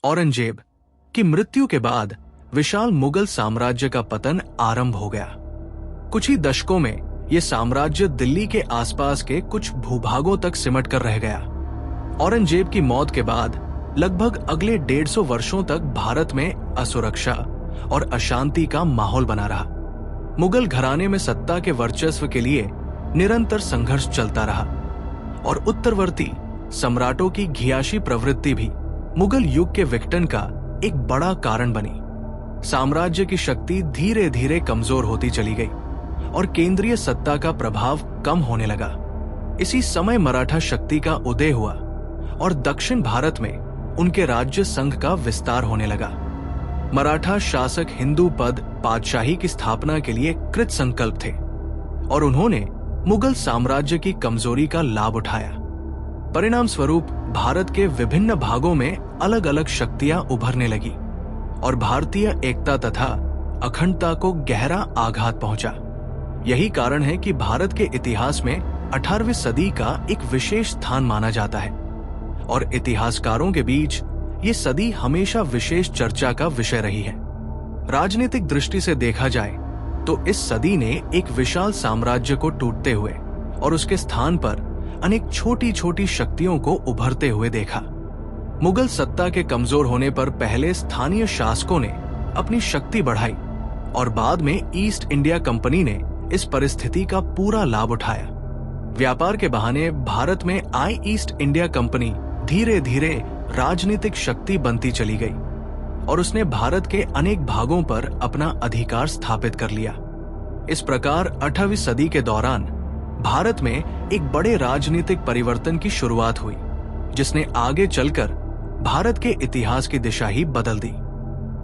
औरंगजेब की मृत्यु के बाद विशाल मुगल साम्राज्य का पतन आरंभ हो गया। कुछ ही दशकों में यह साम्राज्य दिल्ली के आसपास के कुछ भूभागों तक सिमट कर रह गया। औरंगजेब की मौत के बाद लगभग अगले 150 वर्षों तक भारत में असुरक्षा और अशांति का माहौल बना रहा। मुगल घराने में सत्ता के वर्चस्व के लिए निरंतर संघर्ष चलता रहा और उत्तरवर्ती सम्राटों की घियाशी प्रवृत्ति भी मुगल युग के विघटन का एक बड़ा कारण बनी। साम्राज्य की शक्ति धीरे धीरे कमजोर होती चली गई और केंद्रीय सत्ता का प्रभाव कम होने लगा। इसी समय मराठा शक्ति का उदय हुआ और दक्षिण भारत में उनके राज्य संघ का विस्तार होने लगा। मराठा शासक हिंदू पद पातशाही की स्थापना के लिए कृत संकल्प थे और उन्होंने मुगल साम्राज्य की कमजोरी का लाभ उठाया। परिणाम स्वरूप भारत के विभिन्न भागों में अलग अलग शक्तियां उभरने लगी और भारतीय एकता तथा अखंडता को गहरा आघात पहुंचा। यही कारण है कि भारत के इतिहास में 18वीं सदी का एक विशेष स्थान माना जाता है और इतिहासकारों के बीच ये सदी हमेशा विशेष चर्चा का विषय रही है। राजनीतिक दृष्टि से देखा जाए तो इस सदी ने एक विशाल साम्राज्य को टूटते हुए और उसके स्थान पर अनेक छोटी छोटी शक्तियों को उभरते हुए देखा। मुगल सत्ता के कमजोर होने पर पहले स्थानीय शासकों ने अपनी शक्ति बढ़ाई और बाद में ईस्ट इंडिया कंपनी ने इस परिस्थिति का पूरा लाभ उठाया। व्यापार के बहाने भारत में आई ईस्ट इंडिया कंपनी धीरे धीरे राजनीतिक शक्ति बनती चली गई और उसने भारत के अनेक भागों पर अपना अधिकार स्थापित कर लिया। इस प्रकार 18वीं सदी के दौरान भारत में एक बड़े राजनीतिक परिवर्तन की शुरुआत हुई, जिसने आगे चलकर भारत के इतिहास की दिशा ही बदल दी।